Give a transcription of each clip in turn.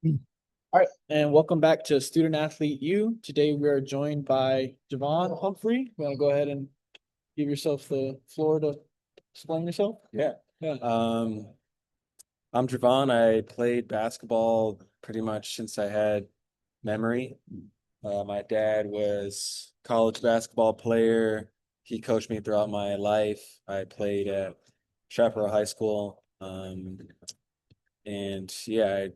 All right, and welcome back to Student Athlete U. Today we are joined by Jevon Humphrey. You want to go ahead and give yourself the floor to explain yourself? Yeah. Yeah. I'm Jevon. I played basketball pretty much since I had memory. My dad was college basketball player. He coached me throughout my life. I played at Chaparral High School. And yeah,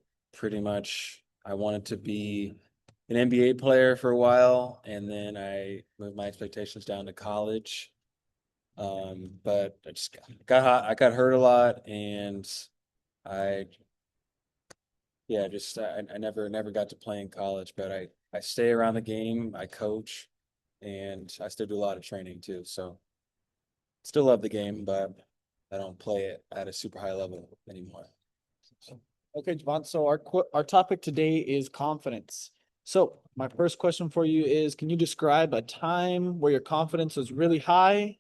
I wanted to be an NBA player for a while, and then I moved my expectations down to college. But I just I got hurt a lot, and I I never got to play in college, but I stay around the game, I coach, and I still do a lot of training too. So still love the game, but I don't play it at a super high level anymore. Okay, Jevon. So our topic today is confidence. So my first question for you is, can you describe a time where your confidence was really high?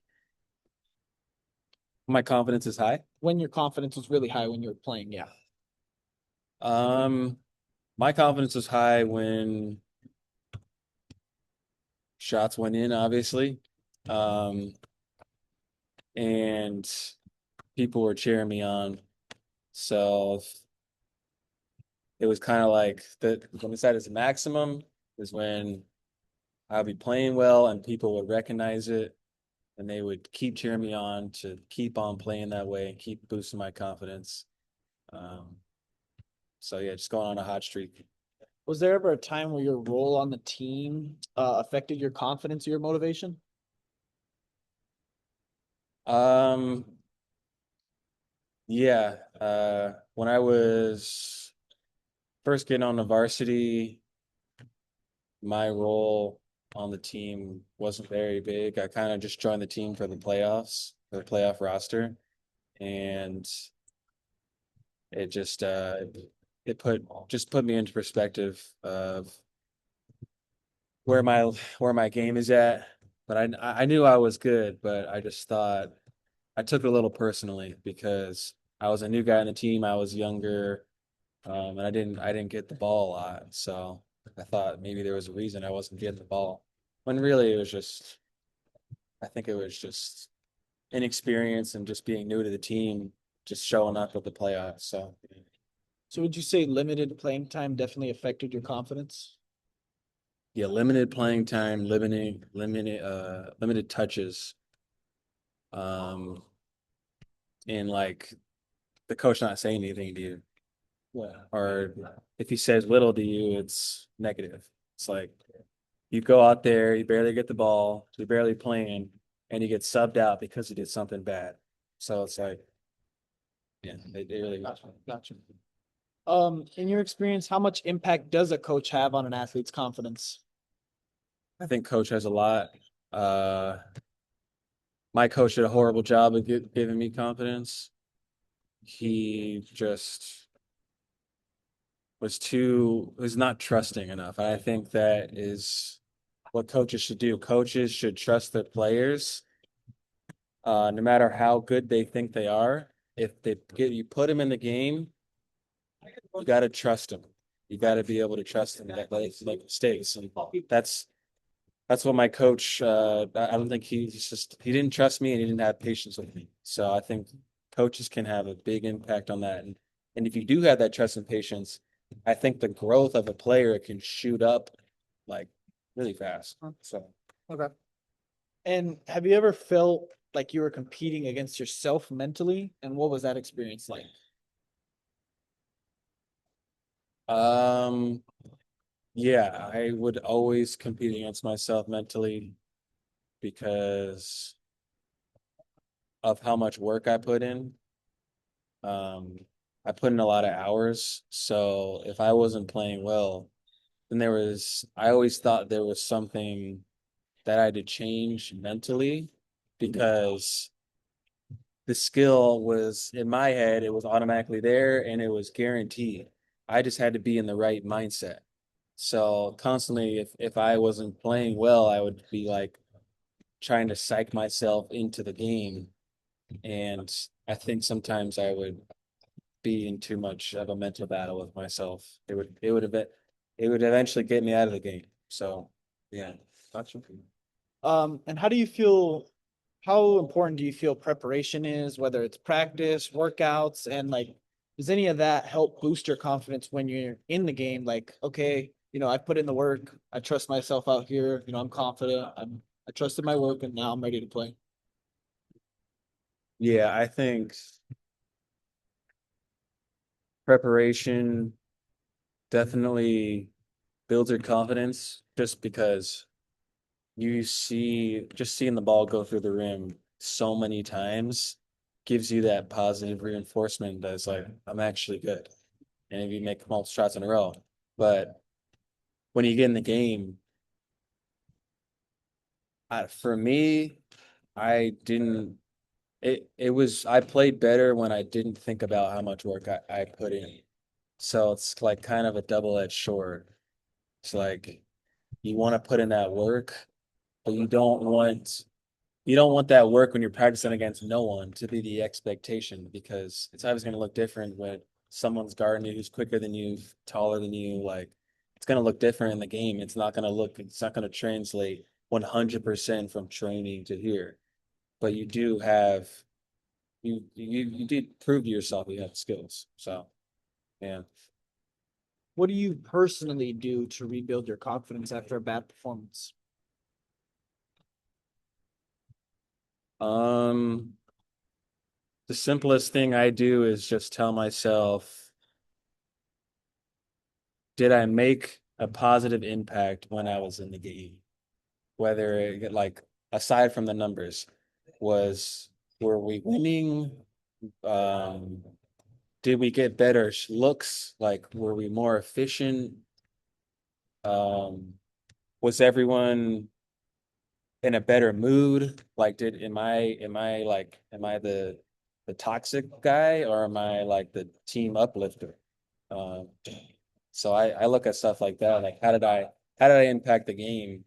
My confidence is high. When your confidence was really high when you were playing? Yeah. Um, my confidence was high when shots went in, obviously. Um, and people were cheering me on. So it was kind of like when we said it's maximum is when I'll be playing well and people would recognize it and they would keep cheering me on to keep on playing that way and keep boosting my confidence. Um, so yeah, just going on a hot streak. Was there ever a time where your role on the team affected your confidence or your motivation? Um, yeah, when I was first getting on the varsity, my role on the team wasn't very big. I kind of just joined the team for the playoffs, for the playoff roster, and it just put me into perspective of where my game is at. But I knew I was good, but I just thought I took it a little personally because I was a new guy on the team. I was younger, and I didn't get the ball a lot. So I thought maybe there was a reason I wasn't getting the ball. When really it was just I think it was just inexperience and just being new to the team, just showing up at the playoffs. So So would you say limited playing time definitely affected your confidence? yeah, limited playing time, limited touches, um, and like the coach not saying anything to you, Yeah. or if he says little to you, it's negative. It's like you go out there, you barely get the ball, you're barely playing, and you get subbed out because you did something bad. So it's like, yeah, they really. Gotcha. In your experience, how much impact does a coach have on an athlete's confidence? I think coach has a lot. Uh, my coach did a horrible job of giving me confidence. He just was not trusting enough. And I think that is what coaches should do. Coaches should trust their players, no matter how good they think they are. If they get you put them in the game, you got to trust them. You got to be able to trust them that they make mistakes, and that's that's what my coach. I don't think he didn't trust me and he didn't have patience with me. So I think coaches can have a big impact on that. And if you do have that trust and patience, I think the growth of a player can shoot up like really fast. So Okay. And have you ever felt like you were competing against yourself mentally? And what was that experience like? um yeah, I would always compete against myself mentally because of how much work I put in. Um, I put in a lot of hours, so if I wasn't playing well, then I always thought there was something that I had to change mentally because the skill was in my head, it was automatically there and it was guaranteed. I just had to be in the right mindset. So constantly, if I wasn't playing well, I would be like trying to psych myself into the game. And I think sometimes I would be in too much of a mental battle with myself. It would eventually get me out of the game. So yeah. Gotcha. And how do you feel, how important do you feel preparation is, whether it's practice, workouts, and like, does any of that help boost your confidence when you're in the game? Like, okay, I put in the work, I trust myself out here, I'm confident, I trusted my work, and now I'm ready to play. Yeah, I think preparation definitely builds your confidence just because just seeing the ball go through the rim so many times gives you that positive reinforcement that's like, I'm actually good. And if you make multiple shots in a row. But when you get in the game, for me, I didn't I played better when I didn't think about how much work I put in. So it's like kind of a double-edged sword. It's like you want to put in that work, but you don't want that work when you're practicing against no one to be the expectation because it's always going to look different when someone's guarding you who's quicker than you, taller than you. Like it's going to look different in the game. It's not going to translate 100% from training to here. But you did prove to yourself you have skills. So yeah. What do you personally do to rebuild your confidence after a bad performance? Um, the simplest thing I do is just tell myself, did I make a positive impact when I was in the game? Whether like aside from the numbers, was were we winning? Um, did we get better looks? Like were we more efficient? Um, was everyone in a better mood? Like did am I the toxic guy or am I like the team uplifter? Um, so I look at stuff like that. Like how did I impact the game?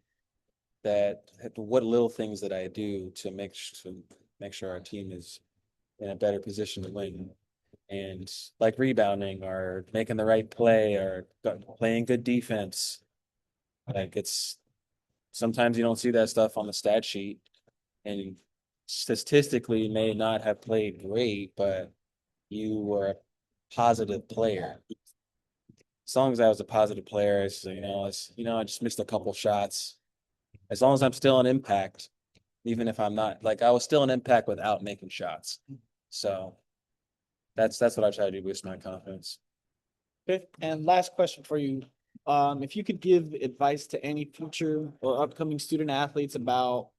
That what little things that I do to make sure our team is in a better position to win. And like rebounding or making the right play or playing good defense. Like it's sometimes you don't see that stuff on the stat sheet and statistically may not have played great, but you were a positive player. As long as I was a positive player, I just missed a couple shots. As long as I'm still an impact, even if I'm not like I was still an impact without making shots. So that's what I try to do to boost my confidence. Okay. And last question for you. If you could give advice to any future or upcoming student athletes about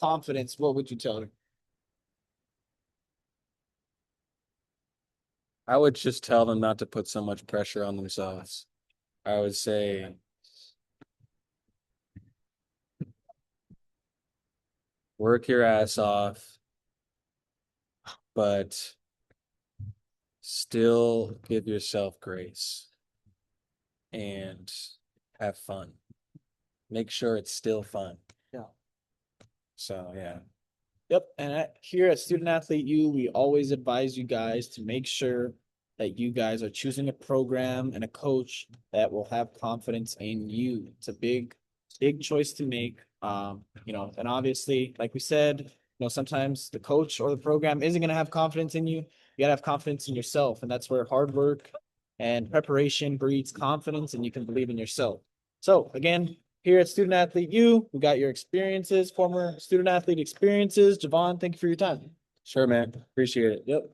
confidence, what would you tell them? I would just tell them not to put so much pressure on themselves. I would say work your ass off, but still give yourself grace and have fun. Make sure it's still fun. Yeah. So yeah. Yep. And here at Student Athlete U, we always advise you guys to make sure that you guys are choosing a program and a coach that will have confidence in you. It's a big choice to make. And obviously, like we said, sometimes the coach or the program isn't going to have confidence in you. You got to have confidence in yourself. And that's where hard work and preparation breeds confidence and you can believe in yourself. So again, here at Student Athlete U, we got your experiences, former student athlete experiences. Jevon, thank you for your time. Sure, man. Appreciate it. Yep.